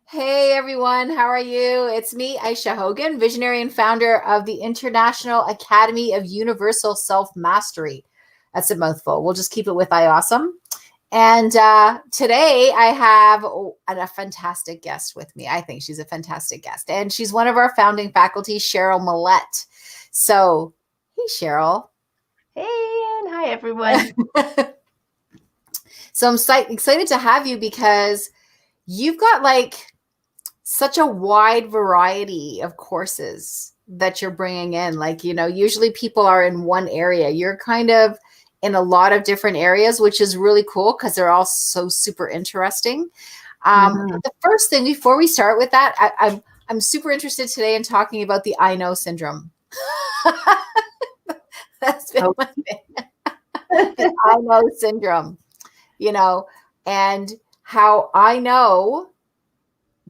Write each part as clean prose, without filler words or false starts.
Hey everyone, how are you? It's me, Aisha Hogan, visionary and founder of the International Academy of Universal Self-Mastery. That's a mouthful. We'll just keep it with IAUSM. And today I have a fantastic guest with me. I think she's a fantastic guest. And she's one of our founding faculty, Cheryl Millett. So, hey, Cheryl. Hey, and hi, everyone. So I'm excited to have you because you've got such a wide variety of courses that you're bringing in. Usually people are in one area. You're kind of in a lot of different areas, which is really cool because they're all so super interesting. But the first thing before we start with that, I'm super interested today in talking about the I know syndrome. That's been my thing. The I know syndrome, and how I know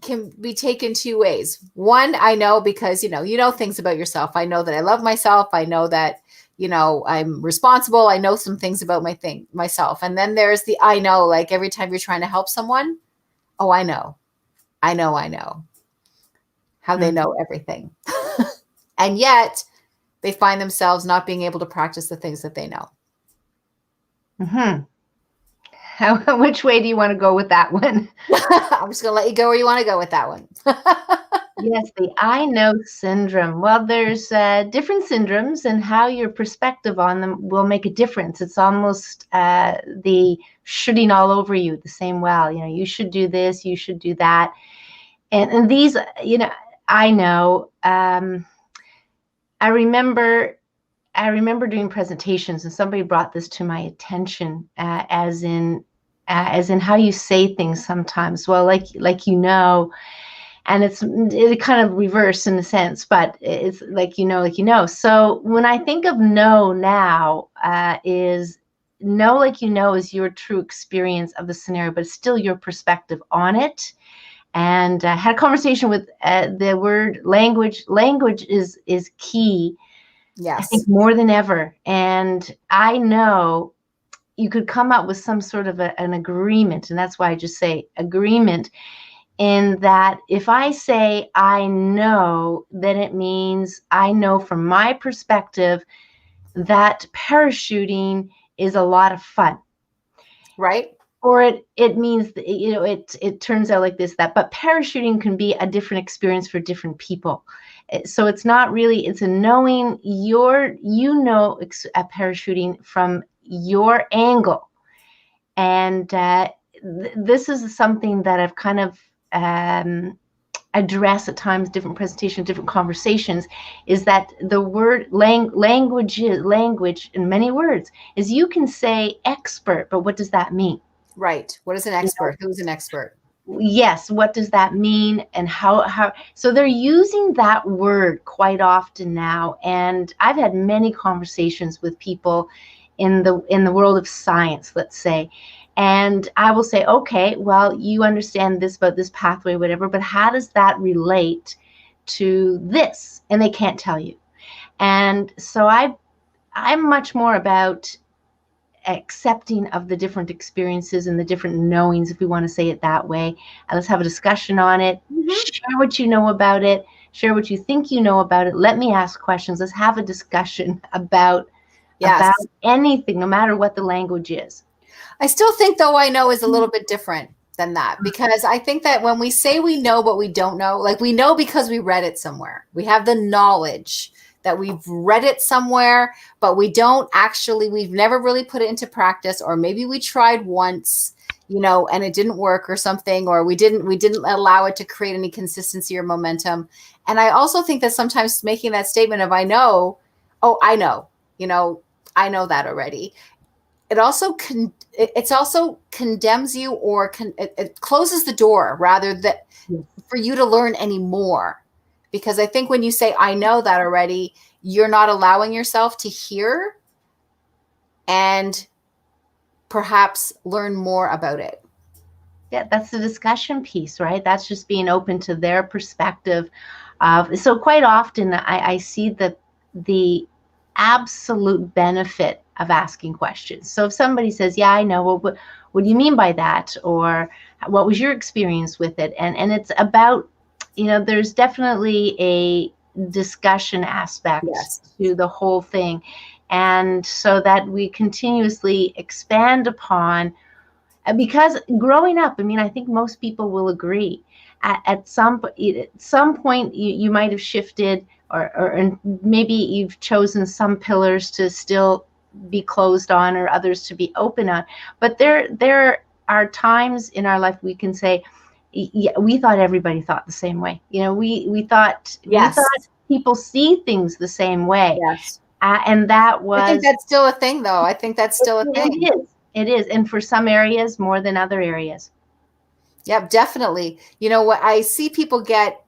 can be taken two ways. One, I know because, you know things about yourself. I know that I love myself. I know that, I'm responsible. I know some things about myself. And then there's the I know, like every time you're trying to help someone. Oh, I know how they know everything. And yet they find themselves not being able to practice the things that they know. Which way do you want to go with that one? I'm just going to let you go where you want to go with that one. Yes, the I know syndrome. Well, there's different syndromes, and how your perspective on them will make a difference. It's almost the shooting all over you the same well. You should do this, you should do that. And these, I know. I remember doing presentations, and somebody brought this to my attention, as in how you say things sometimes. Well, and it kind of reverse in a sense, but it's like So when I think of know now, is know is your true experience of the scenario, but it's still your perspective on it. And had a conversation with the word language. Language is key. Yes. I think more than ever. And I know you could come up with some sort of an agreement. And that's why I just say agreement, in that if I say I know, then it means I know from my perspective that parachuting is a lot of fun. Right. Or it means that, it turns out like this, but parachuting can be a different experience for different people. So it's not really, it's a knowing parachuting from your angle. And this is something that I've kind of addressed at times, different presentations, different conversations, is that the word language in many words is, you can say expert, but what does that mean? Right. What is an expert? Who's an expert? Yes. What does that mean? And how, so they're using that word quite often now. And I've had many conversations with people in the world of science, let's say, and I will say, okay, well, you understand this about this pathway, whatever, but how does that relate to this? And they can't tell you. And so I'm much more about accepting of the different experiences and the different knowings, if we want to say it that way. And let's have a discussion on it. Share what you know about it. Share what you think you know about it. Let me ask questions. Let's have a discussion about anything, no matter what the language is. I still think, though, I know is a little bit different than that, because I think that when we say we know but we don't know, like we know because we read it somewhere. We have the knowledge that we've read it somewhere, but we've never really put it into practice, or maybe we tried once, and it didn't work or something, or we didn't allow it to create any consistency or momentum. And I also think that sometimes making that statement of I know, I know that already. It also condemns you, or it closes the door rather than for you to learn anymore. Because I think when you say, I know that already, you're not allowing yourself to hear and perhaps learn more about it. Yeah, that's the discussion piece, right? That's just being open to their perspective. So quite often I see that the absolute benefit of asking questions. So if somebody says, yeah, I know, well, what do you mean by that? Or what was your experience with it? And it's about, there's definitely a discussion aspect Yes. to the whole thing. And so that we continuously expand upon, because growing up, I mean, I think most people will agree at some point you might have shifted, or maybe you've chosen some pillars to still be closed on or others to be open on. But there are times in our life we can say, yeah, we thought everybody thought the same way. We thought Yes. people see things the same way. Yes. And that was. I think that's still a thing, though. I think that's still a thing. It is. And for some areas more than other areas. Yep, definitely. What I see people get,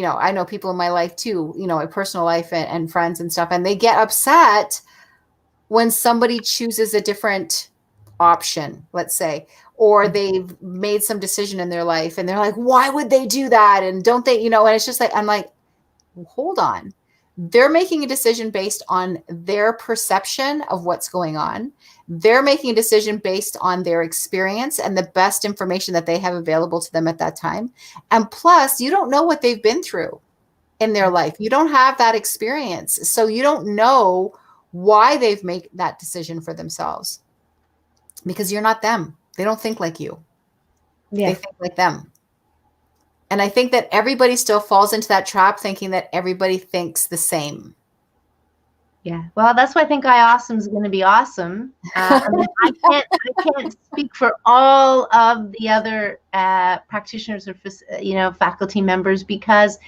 I know people in my life too, my personal life and friends and stuff, and they get upset when somebody chooses a different option, let's say, or they've made some decision in their life and they're like, why would they do that? And don't they, and it's just like, I'm like, hold on. They're making a decision based on their perception of what's going on. They're making a decision based on their experience and the best information that they have available to them at that time. And plus, you don't know what they've been through in their life. You don't have that experience. So you don't know why they've made that decision for themselves, because you're not them. They don't think like you. Yeah. They think like them. And I think that everybody still falls into that trap, thinking that everybody thinks the same. Yeah, well, that's why I think IAUSM is going to be awesome. I can't speak for all of the other practitioners or faculty members, because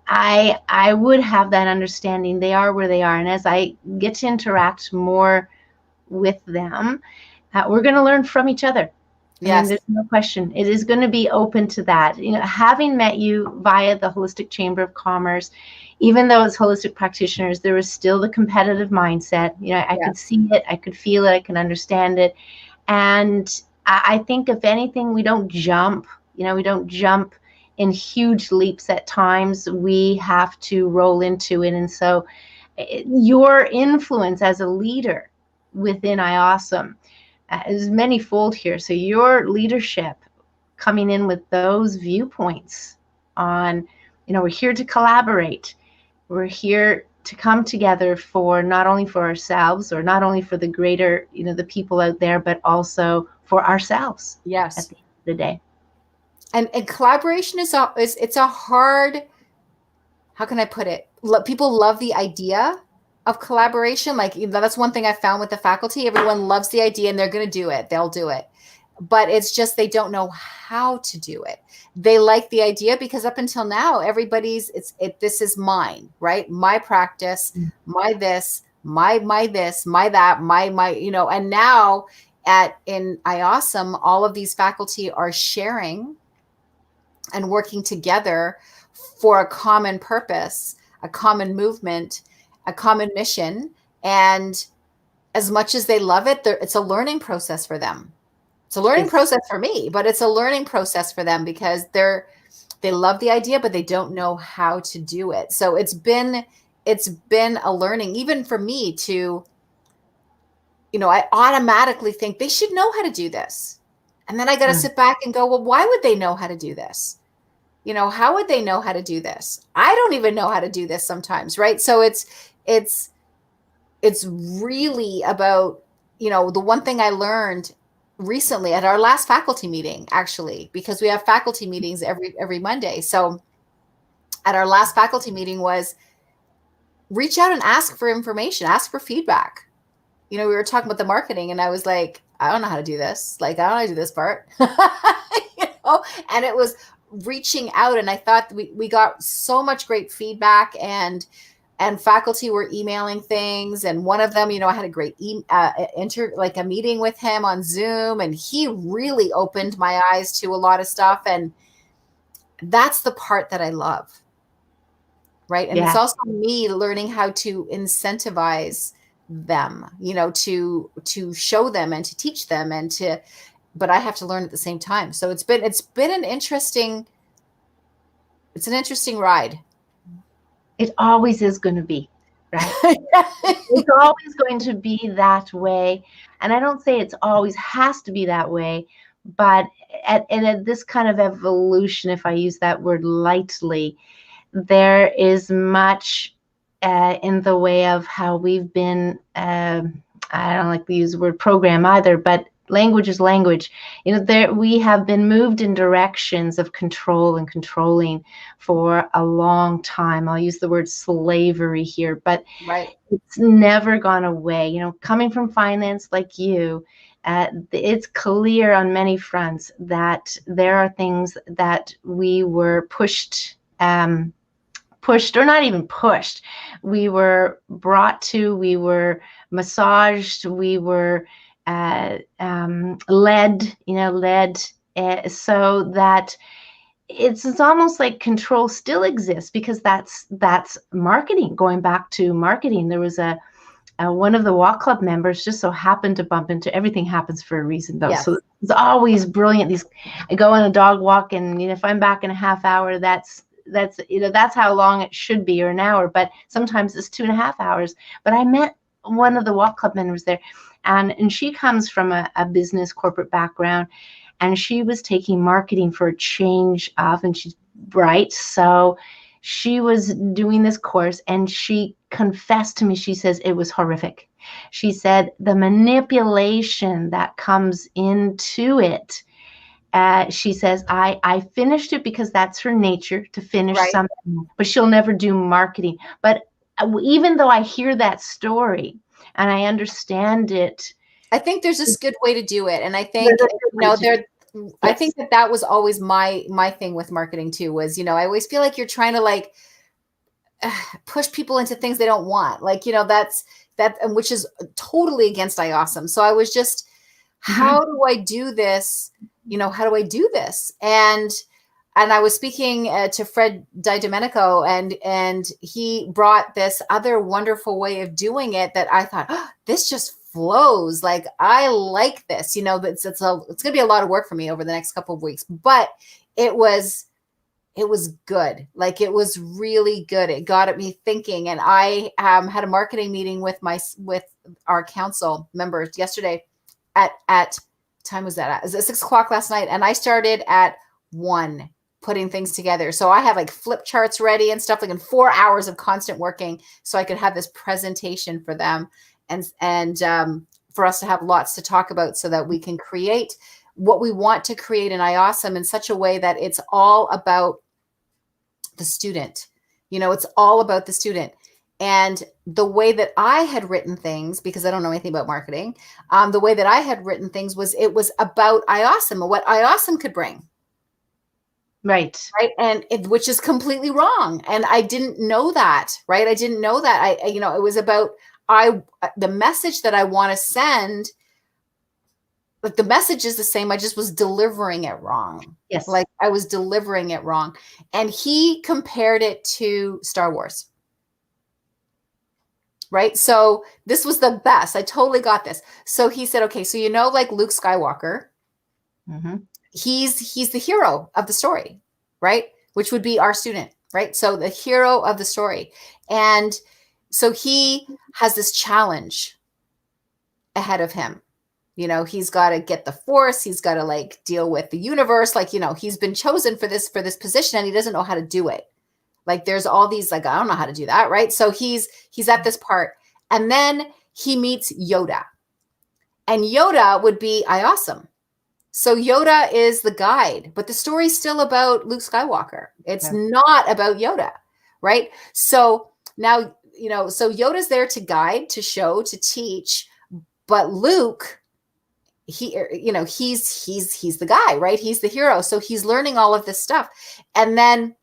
I would have that understanding. They are where they are, and as I get to interact more with them, we're going to learn from each other. Yes. I mean, there's no question. It is going to be open to that. Having met you via the Holistic Chamber of Commerce, even though it's holistic practitioners, there was still the competitive mindset. I could see it, I could feel it, I can understand it. And I think if anything, we don't jump, we don't jump in huge leaps at times. We have to roll into it. And so your influence as a leader within IAUSM is many-fold here. So your leadership coming in with those viewpoints on, we're here to collaborate. We're here to come together for not only for ourselves, or not only for the greater, the people out there, but also for ourselves. Yes. At the end of the day. And collaboration it's a hard, how can I put it? People love the idea of collaboration. Like, that's one thing I found with the faculty. Everyone loves the idea and they're going to do it. They'll do it. But it's just, they don't know how to do it. They like the idea because up until now, everybody's, this is mine, right? My practice, my this, my this, my that, my, and now in IAUSM, all of these faculty are sharing and working together for a common purpose, a common movement, a common mission. And as much as they love it, it's a learning process for them. It's a learning process for me, but it's a learning process for them because they love the idea, but they don't know how to do it. So it's been a learning, even for me to, I automatically think they should know how to do this. And then I got to sit back and go, well, why would they know how to do this? How would they know how to do this? I don't even know how to do this sometimes, right? So it's really about, the one thing I learned recently at our last faculty meeting, actually, because we have faculty meetings every Monday. So at our last faculty meeting was reach out and ask for information, ask for feedback. We were talking about the marketing and I was like, I don't know how to do this. Like, I don't know how to do this part, and it was reaching out. And I thought we got so much great feedback, and faculty were emailing things. And one of them, I had a great a meeting with him on Zoom, and he really opened my eyes to a lot of stuff. And that's the part that I love. Right. And it's also me learning how to incentivize them, to show them and to teach them but I have to learn at the same time. So it's been an interesting ride. It always is going to be, right? It's always going to be that way. And I don't say it's always has to be that way, but at this kind of evolution, if I use that word lightly, there is much in the way of how we've been, I don't like to use the word program either, but language is language. There we have been moved in directions of control and controlling for a long time. I'll use the word slavery here, but Right. it's never gone away. Coming from finance like you, it's clear on many fronts that there are things that we were pushed, or not even pushed. We were brought to, we were massaged, we were led, so that it's almost like control still exists, because that's marketing. Going back to marketing, there was one of the walk club members just so happened to bump into, everything happens for a reason though. Yes. So it's always brilliant. I go on a dog walk, and if I'm back in a half hour, that's how long it should be, or an hour, but sometimes it's 2.5 hours. But I met one of the walk club members there, and she comes from a business corporate background, and she was taking marketing for a change of, and she's bright, so she was doing this course, and she confessed to me, she says it was horrific. She said the manipulation that comes into it, she says, I finished it because that's her nature, to finish something, but she'll never do marketing. But even though I hear that story and I understand it, I think there's this good way to do it. And I think, I think that was always my thing with marketing too, was, I always feel like you're trying to push people into things they don't want. Which is totally against IAUSM. So I was just, how do I do this? How do I do this? And I was speaking to Fred Di-Domenico, and he brought this other wonderful way of doing it that I thought, this just flows. I like this, it's going to be a lot of work for me over the next couple of weeks, but it was good. It was really good. It got at me thinking. And I had a marketing meeting with our council members yesterday at time was that? It was at 6 o'clock last night. And I started at 1 putting things together. So I have flip charts ready and stuff, in 4 hours of constant working, so I could have this presentation for them and for us to have lots to talk about, so that we can create what we want to create in IAUSM in such a way that it's all about the student. It's all about the student. And the way that I had written things, because I don't know anything about marketing, the way that I had written things was, it was about IAUSM and what IAUSM could bring. Right. And which is completely wrong. And I didn't know that, right? I didn't know that. It was about, the message that I want to send, the message is the same. I just was delivering it wrong. Yes. I was delivering it wrong. And he compared it to Star Wars. Right. So this was the best. I totally got this. So he said, okay, so Luke Skywalker, he's the hero of the story, right? Which would be our student, right? So the hero of the story. And so he has this challenge ahead of him. He's got to get the Force. He's got to deal with the universe. He's been chosen for this position, and he doesn't know how to do it. There's all these, I don't know how to do that. Right. So he's at this part, and then he meets Yoda, and Yoda would be IAUSM. So Yoda is the guide, but the story's still about Luke Skywalker. It's not about Yoda. Right. So now, so Yoda's there to guide, to show, to teach, but Luke, he's the guy, right? He's the hero. So he's learning all of this stuff. And then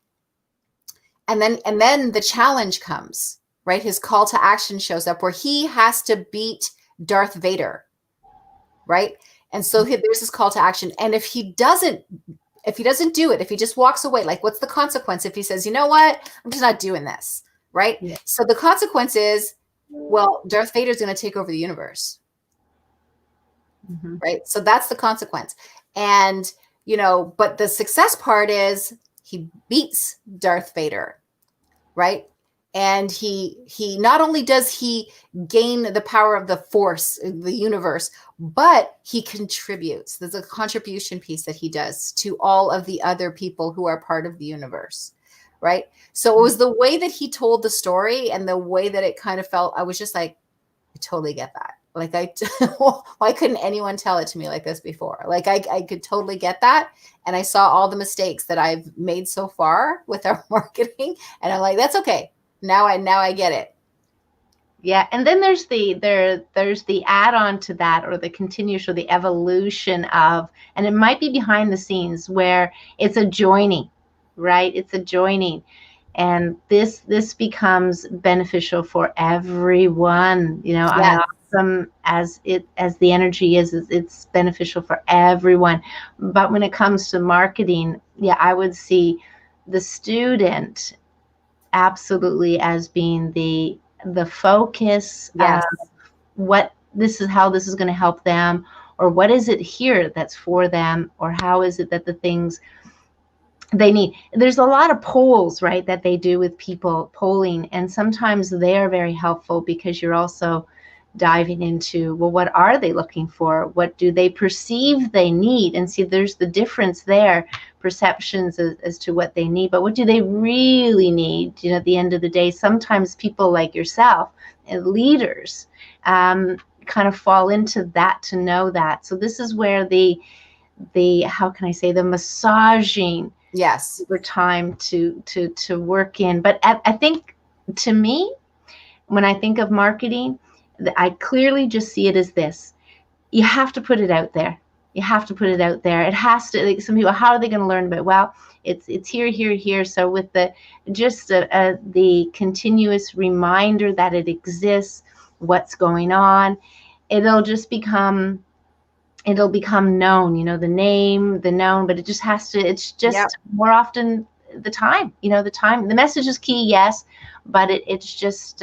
the challenge comes, right? His call to action shows up, where he has to beat Darth Vader, right? And so there's this call to action. And if he doesn't do it, if he just walks away, what's the consequence if he says, you know what, I'm just not doing this, right? Yeah. So the consequence is, well, Darth Vader's going to take over the universe, right? So that's the consequence. And, but the success part is, he beats Darth Vader, right? And he not only does he gain the power of the force, the universe, but he contributes. There's a contribution piece that he does to all of the other people who are part of the universe, right? So it was the way that he told the story and the way that it kind of felt. I was just like, I totally get that. Like, why couldn't anyone tell it to me like this before? Like, I could totally get that. And I saw all the mistakes that I've made so far with our marketing, and I'm like, that's okay. Now I get it. Yeah, and then there's the add-on to that, or the continuous, or the evolution of, and it might be behind the scenes where it's a joining, right? It's a joining, and this becomes beneficial for everyone. You know, Yes. IAUSM, as the energy is, it's beneficial for everyone. But when it comes to marketing, yeah, I would see the student absolutely as being the focus. Yes. Of how this is going to help them, or what is it here that's for them, or how is it that the things they need. There's a lot of polls, right, that they do with people, polling, and sometimes they're very helpful because you're also diving into, well, what are they looking for? What do they perceive they need? And see, there's the difference there, perceptions as to what they need, but what do they really need? You know, at the end of the day, sometimes people like yourself and leaders kind of fall into that, to know that. So this is where the how can I say, the massaging, yes, over time to work in. But I think, to me, when I think of marketing, I clearly just see it as this: you have to put it out there. You have to put it out there. It has to. Like, some people, how are they going to learn about it? Well, it's here. So with the continuous reminder that it exists, what's going on, it'll become known. You know, the known, but it just has to. It's just more often the time. You know, the message is key, yes, but it's just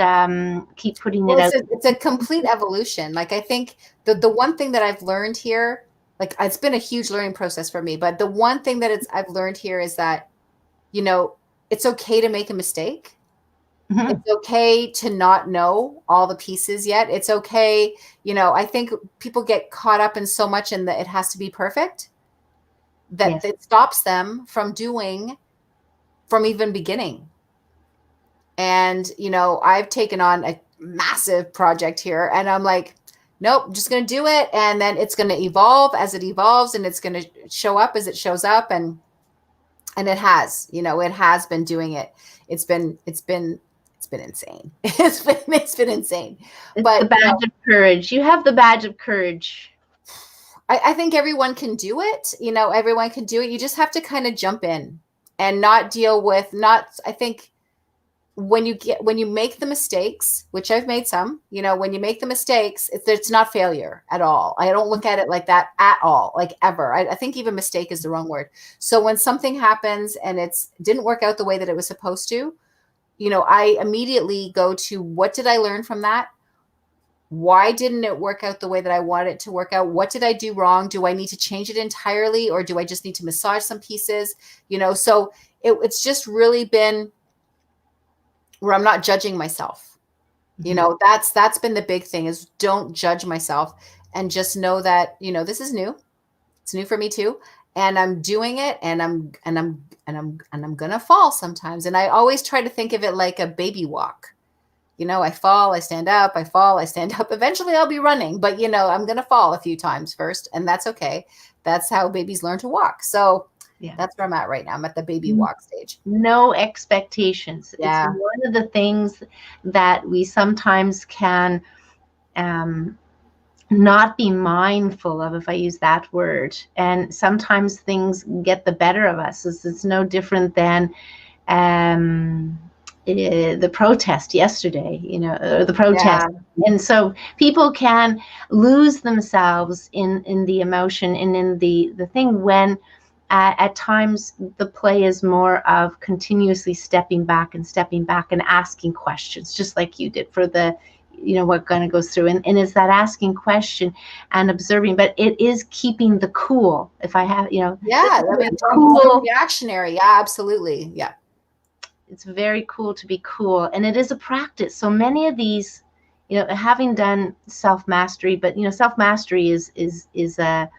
keep putting it out. It's a complete evolution. Like, I think the one thing that I've learned here, like, it's been a huge learning process for me, but the one thing that I've learned here is that, you know, it's okay to make a mistake. Mm-hmm. It's okay to not know all the pieces yet. It's okay. You know, I think people get caught up in so much in that it has to be perfect that it stops them from even beginning. And, you know, I've taken on a massive project here, and I'm like, nope, I'm just going to do it. And then it's going to evolve as it evolves, and it's going to show up as it shows up. And it has, you know, it has been doing it. It's been insane. It's been insane. It's the badge of courage. You have the badge of courage. I think everyone can do it. You know, everyone can do it. You just have to kind of jump in and not deal with, I think, when you make the mistakes, which I've made some, you know, when you make the mistakes, it's not failure at all. I don't look at it like that at all, like, ever. I think even mistake is the wrong word. So when something happens and didn't work out the way that it was supposed to, you know, I immediately go to, what did I learn from that? Why didn't it work out the way that I wanted it to work out? What did I do wrong? Do I need to change it entirely, or do I just need to massage some pieces? You know, so it's just really been where I'm not judging myself. Mm-hmm. You know, that's been the big thing, is don't judge myself, and just know that, you know, this is new. It's new for me too. And I'm doing it, and I'm going to fall sometimes. And I always try to think of it like a baby walk. You know, I fall, I stand up, I fall, I stand up. Eventually I'll be running, but, you know, I'm going to fall a few times first, and that's okay. That's how babies learn to walk. So that's where I'm at right now. I'm at the baby walk stage. No expectations. Yeah. It's one of the things that we sometimes can not be mindful of, if I use that word. And sometimes things get the better of us. It's no different than the protest yesterday, you know, or the protest. Yeah. And so people can lose themselves in the emotion and in the thing, when at times the play is more of continuously stepping back and asking questions, just like you did for the, you know, what kind of goes through. And it's that asking question and observing, but it is keeping the cool. If I have, you know. Yeah, I mean, cool reactionary. Yeah, absolutely. Yeah. it's very cool to be cool, and it is a practice. So many of these, having done self-mastery, but self-mastery is a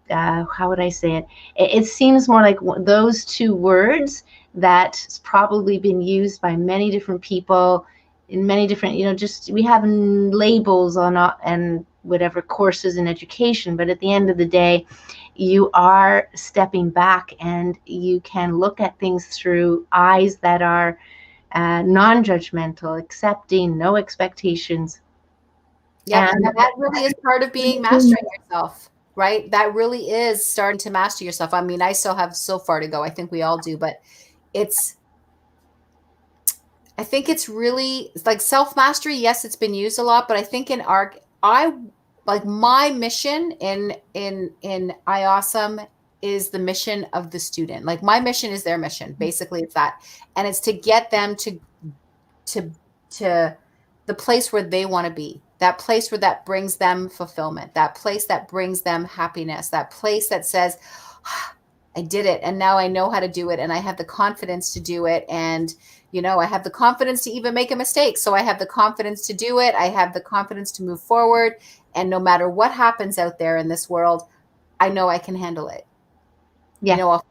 how would I say it? It seems more like those two words that's probably been used by many different people in many different, just we have labels on and whatever courses in education, but at the end of the day, you are stepping back and you can look at things through eyes that are non-judgmental, accepting, no expectations. Yeah, and that really is part of being mastering yourself, right? That really is starting to master yourself. I mean, I still have so far to go. I think we all do, but I think it's really like self-mastery. Yes, it's been used a lot, but I think my mission in IAUSM is the mission of the student. Like my mission is their mission. Basically, it's that. And it's to get them to the place where they want to be. That place where that brings them fulfillment. That place that brings them happiness. That place that says, I did it, and now I know how to do it, and I have the confidence to do it, and I have the confidence to even make a mistake. So I have the confidence to do it. I have the confidence to move forward, and no matter what happens out there in this world, I know I can handle it. Yeah. I'll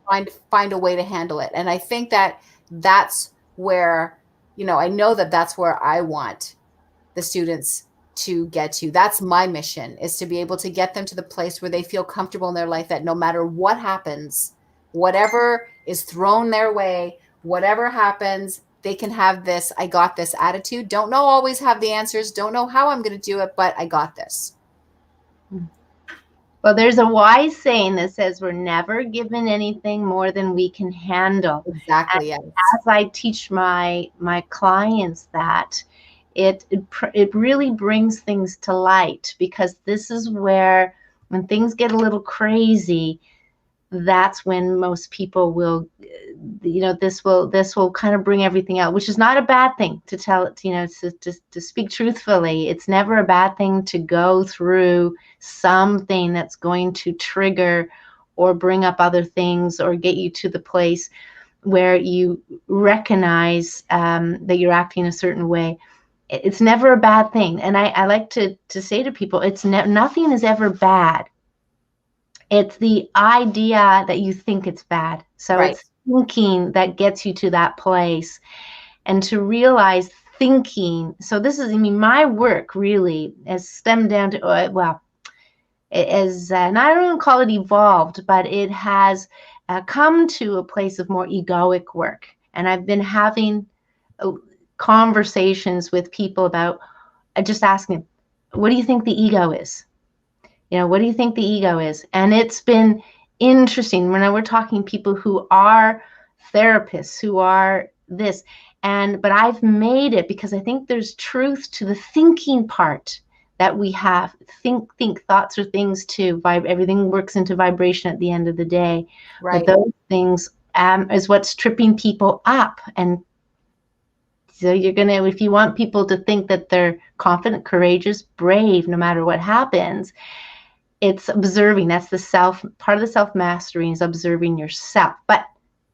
find a way to handle it, and I think that that's where I know that that's where I want the students to get to. That's my mission, is to be able to get them to the place where they feel comfortable in their life, that no matter what happens, whatever is thrown their way, whatever happens, they can have this I got this attitude. Don't always have the answers, don't know how I'm going to do it, but I got this. Well, there's a wise saying that says we're never given anything more than we can handle. Exactly. Yes. As I teach my clients that, it really brings things to light, because this is where, when things get a little crazy, that's when most people will, this will kind of bring everything out, which is not a bad thing to tell it, to speak truthfully. It's never a bad thing to go through something that's going to trigger or bring up other things or get you to the place where you recognize that you're acting a certain way. It's never a bad thing. And I like to say to people, nothing is ever bad. It's the idea that you think it's bad. So right. It's thinking that gets you to that place, and to realize thinking. So this is, my work really has stemmed down to, it is, and I don't even call it evolved, but it has come to a place of more egoic work. And I've been having conversations with people about just asking, what do you think the ego is? What do you think the ego is? And it's been interesting when we're talking people who are therapists, who are this, but I've made it, because I think there's truth to the thinking part that we have. Think thoughts are things too. Everything works into vibration at the end of the day. Right. But those things is what's tripping people up. And so if you want people to think that they're confident, courageous, brave, no matter what happens, it's observing. That's part of the self-mastery is observing yourself. But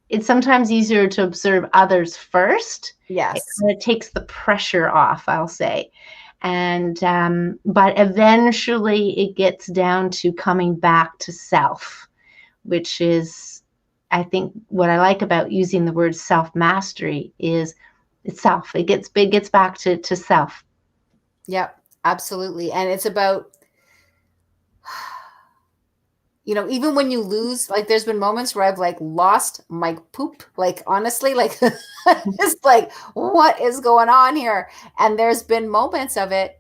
it's sometimes easier to observe others first. Yes. It takes the pressure off, I'll say. And but eventually it gets down to coming back to self, which is, I think, what I like about using the word self-mastery is itself. It gets back to self. Yep, absolutely. And it's about, even when you lose, like there's been moments where I've lost my poop, honestly, just what is going on here? And there's been moments of it.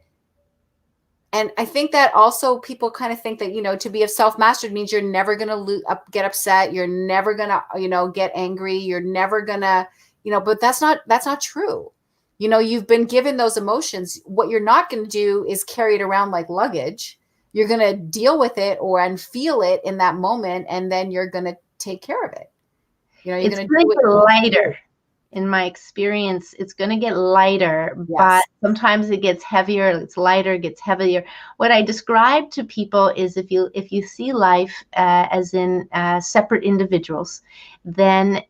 And I think that also people kind of think that, to be a self-mastered means you're never going to get upset. You're never going to, get angry. You're never going to, but that's not true. You've been given those emotions. What you're not going to do is carry it around like luggage. You're going to deal with it and feel it in that moment, and then you're going to take care of it. You're going to do it lighter. In my experience, it's going to get lighter, yes. But sometimes it gets heavier. It's lighter, gets heavier. What I describe to people is if you see life as in separate individuals, then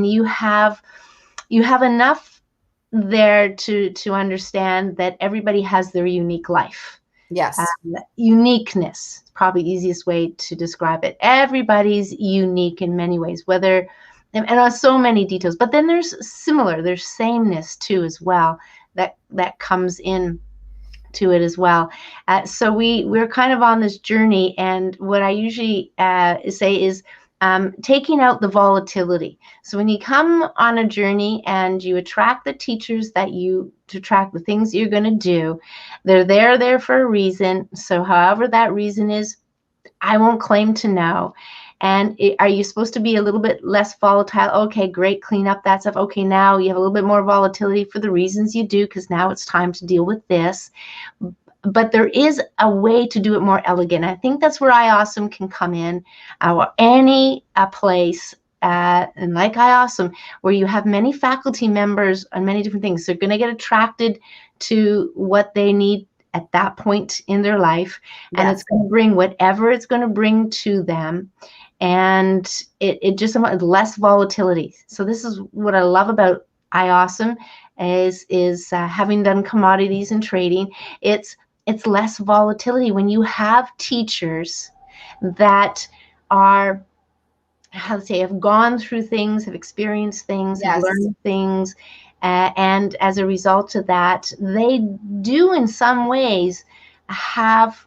you have you have enough there to understand that everybody has their unique life. Yes. Uniqueness, probably the easiest way to describe it. Everybody's unique in many ways, and on so many details, but then there's sameness too as well, that comes in to it as well. So we're kind of on this journey, and what I usually say is taking out the volatility. So when you come on a journey and you attract the teachers to attract the things you're going to do, they're there for a reason. So however that reason is, I won't claim to know. And are you supposed to be a little bit less volatile? Okay, great, clean up that stuff. Okay, now you have a little bit more volatility for the reasons you do, because now it's time to deal with this. But there is a way to do it more elegant. I think that's where IAUSM can come in, or any place, and like IAUSM, where you have many faculty members on many different things. They're going to get attracted to what they need at that point in their life, and it's going to bring whatever it's going to bring to them, and it just less volatility. So this is what I love about IAUSM, is having done commodities and trading. It's less volatility when you have teachers that are, how to say, have gone through things, have experienced things, have learned things, and as a result of that, they do in some ways have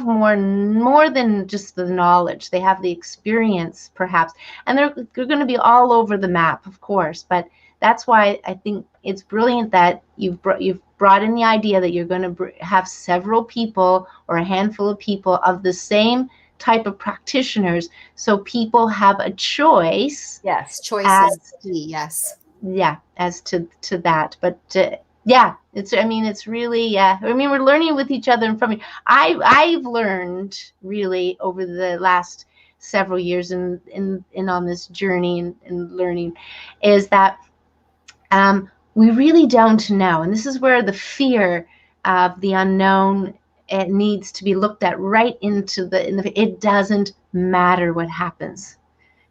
more than just the knowledge. They have the experience, perhaps, and they're going to be all over the map, of course. But that's why I think it's brilliant that you've brought in the idea that you're going to have several people, or a handful of people of the same type of practitioners, so people have a choice. Yes, choices. Yes. Yeah, as to that. But yeah, it's really, we're learning with each other and from you. I've learned really over the last several years in on this journey and learning, is that we really don't know, and this is where the fear of the unknown, it needs to be looked at right into it doesn't matter what happens,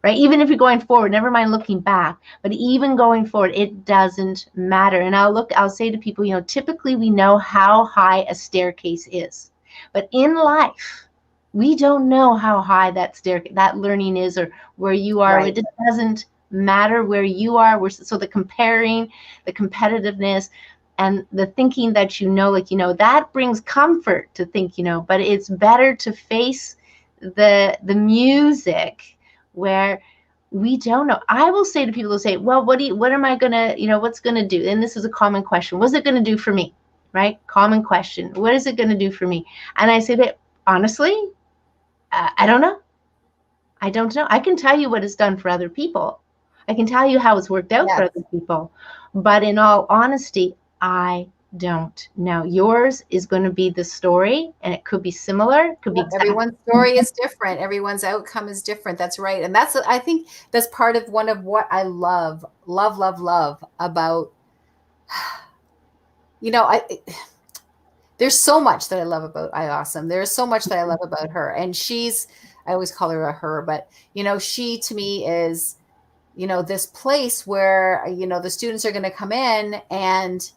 right? Even if you're going forward, never mind looking back, but even going forward, it doesn't matter. And I'll say to people, typically we know how high a staircase is, but in life, we don't know how high that learning is, or where you are. Right. It doesn't matter where you are. So the comparing, the competitiveness, and the thinking that that brings comfort to think, but it's better to face the music where we don't know. I will say to people who say, well, what am I gonna, what's gonna do? And this is a common question. What's it gonna do for me? Right? Common question. What is it gonna do for me? And I say that honestly, I don't know. I don't know. I can tell you what it's done for other people. I can tell you how it's worked out for other people. But in all honesty, I don't know. Yours is going to be the story, and it could be similar. It could be everyone's story is different. Everyone's outcome is different. That's right. And I think that's part of one of what I love about, there's so much that I love about IAUSM. There's so much that I love about her. And I always call her a her, but, she to me is, this place where, the students are going to come in and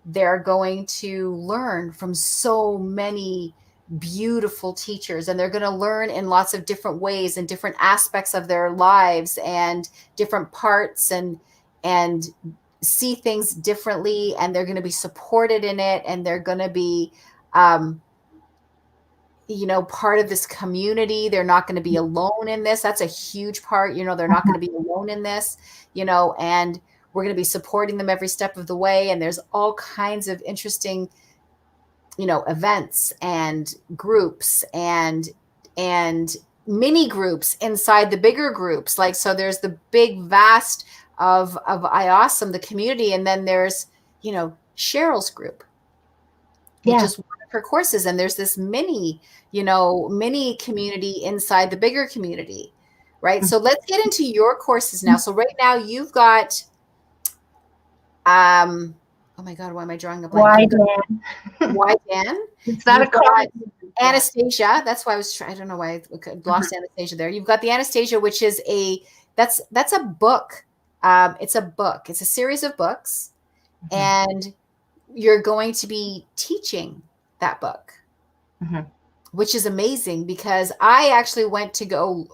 they're going to learn from so many beautiful teachers, and they're going to learn in lots of different ways and different aspects of their lives and different parts, and see things differently, and they're going to be supported in it, and they're going to be part of this community. They're not going to be alone in this. That's a huge part. They're not going to be alone in this, and we're going to be supporting them every step of the way. And there's all kinds of interesting, events and groups and mini groups inside the bigger groups. So there's the big vast of IAUSM, the community. And then there's, Cheryl's group, which is one of her courses. And there's this mini community inside the bigger community, right? Mm-hmm. So let's get into your courses now. So right now you've got, oh my God, why am I drawing a blank? Why Dan? It's not a card. Anastasia. That's why I don't know why I lost Anastasia there. You've got the Anastasia, which is that's a book It's a book. It's a series of books, and you're going to be teaching that book, which is amazing because I actually went to go,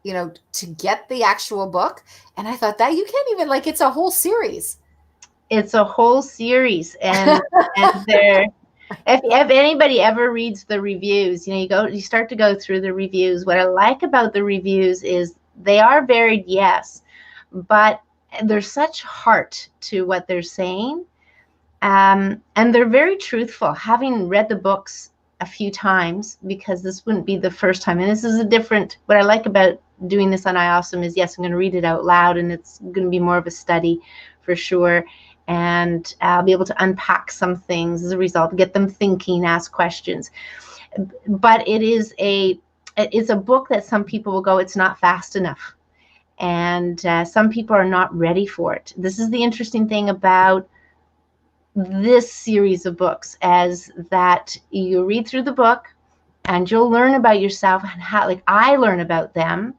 to get the actual book, and I thought that you can't even, like, it's a whole series. It's a whole series, and if anybody ever reads the reviews, you start to go through the reviews. What I like about the reviews is they are varied, yes, but there's such heart to what they're saying, and they're very truthful. Having read the books a few times, because this wouldn't be the first time, and this is what I like about doing this on IAUSM is, yes, I'm going to read it out loud, and it's going to be more of a study for sure. And I'll be able to unpack some things as a result, get them thinking, ask questions. But it's a book that some people will go, it's not fast enough. And some people are not ready for it. This is the interesting thing about this series of books, as that you read through the book and you'll learn about yourself and how, like I learn about them,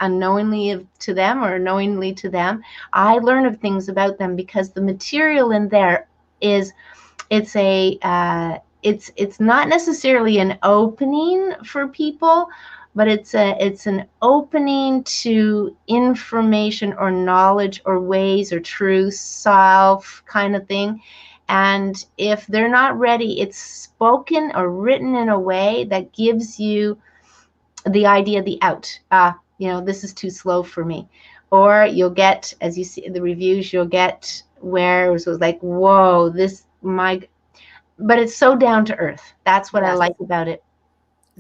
unknowingly to them or knowingly to them. I learn of things about them because the material in there it's not necessarily an opening for people, but it's an opening to information or knowledge or ways or truth, self kind of thing. And if they're not ready, it's spoken or written in a way that gives you the idea, the out. This is too slow for me. Or you'll get, as you see the reviews, you'll get where it was like, whoa, but it's so down to earth. That's what I like about it.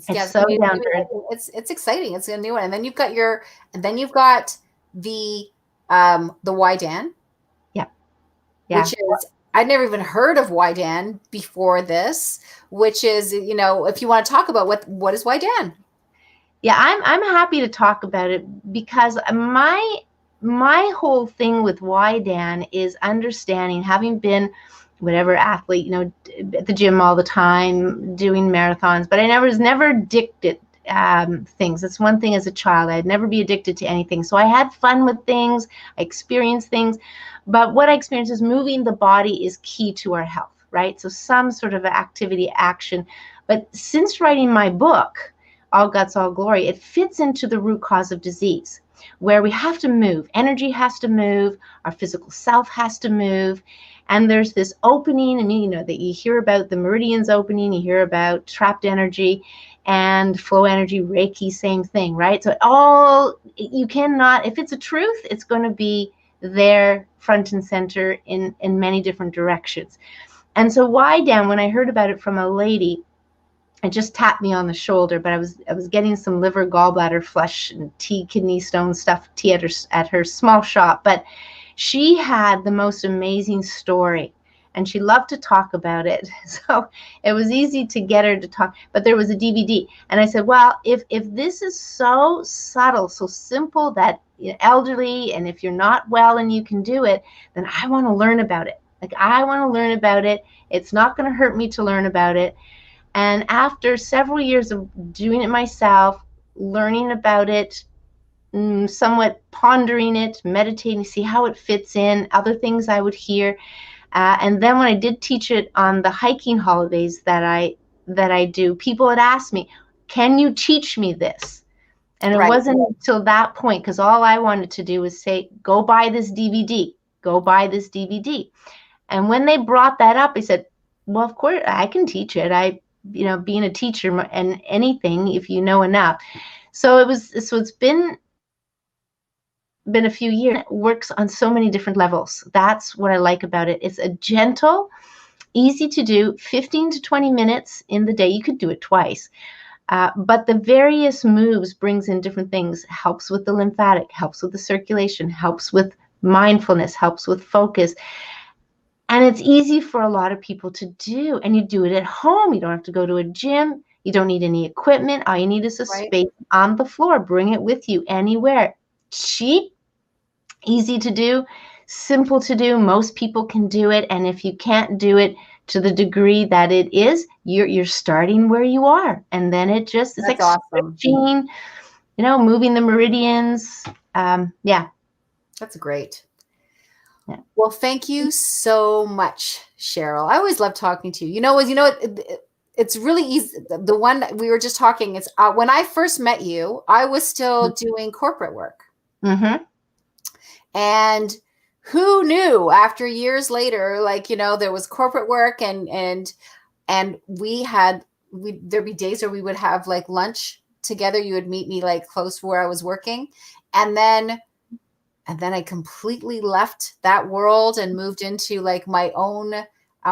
It's so down to earth. It's exciting. It's a new one. And then you've got the Wydan. Yeah. Which is, I'd never even heard of Wydan before this, which is, if you want to talk about what is Wydan? Yeah, I'm happy to talk about it, because my whole thing with Wydan is understanding, having been whatever athlete, at the gym all the time, doing marathons, but I was never addicted things. That's one thing as a child. I'd never be addicted to anything. So I had fun with things, I experienced things, but what I experienced is moving the body is key to our health, right? So some sort of activity, action. But since writing my book, All Guts, All Glory, it fits into the root cause of disease, where we have to move. Energy has to move. Our physical self has to move. And there's this opening, and that you hear about the meridians opening, you hear about trapped energy and flow energy, Reiki, same thing, right? So you cannot, if it's a truth, it's going to be there front and center in many different directions. And so Wydan, when I heard about it from a lady, it just tapped me on the shoulder, but I was getting some liver, gallbladder, flush, and tea, kidney stone stuff, tea at her small shop. But she had the most amazing story, and she loved to talk about it. So it was easy to get her to talk. But there was a DVD, and I said, well, if this is so subtle, so simple that elderly, and if you're not well and you can do it, then I want to learn about it. Like, I want to learn about it. It's not going to hurt me to learn about it. And after several years of doing it myself, learning about it, somewhat pondering it, meditating, see how it fits in, other things I would hear. And then when I did teach it on the hiking holidays that I do, people would ask me, can you teach me this? And it wasn't until that point, because all I wanted to do was say, go buy this DVD, go buy this DVD. And when they brought that up, I said, well, of course, I can teach it. Being a teacher and anything, if you know enough. So it's been a few years. It works on so many different levels. That's what I like about it. It's a gentle, easy to do, 15 to 20 minutes in the day. You could do it twice. But the various moves brings in different things, helps with the lymphatic, helps with the circulation, helps with mindfulness, helps with focus. And it's easy for a lot of people to do. And you do it at home. You don't have to go to a gym. You don't need any equipment. All you need is a space on the floor. Bring it with you anywhere. Cheap, easy to do, simple to do. Most people can do it. And if you can't do it to the degree that it is, you're starting where you are. And then it's like awesome. Stretching, moving the meridians. Yeah. That's great. Yeah. Well, thank you so much, Cheryl. I always love talking to you. It's really easy. The one that we were just talking is when I first met you, I was still doing corporate work. Mm-hmm. And who knew after years later, like, there was corporate work and there'd be days where we would have like lunch together. You would meet me like close to where I was working. And then I completely left that world and moved into like my own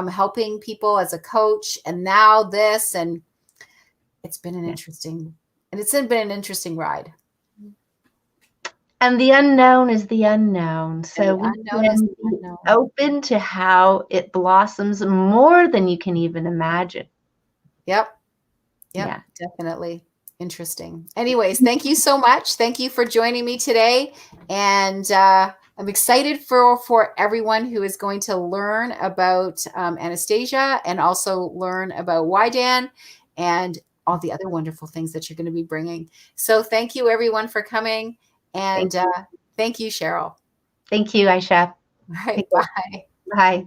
helping people as a coach. And now this, and it's been an interesting ride. And the unknown is the unknown. So we can be open to how it blossoms more than you can even imagine. Yep. Yeah, definitely. Interesting. Anyways, thank you so much. Thank you for joining me today. And I'm excited for everyone who is going to learn about Anastasia and also learn about YDAN and all the other wonderful things that you're going to be bringing. So thank you, everyone, for coming. And thank you, Cheryl. Thank you, Aisha. All right. Bye. Bye.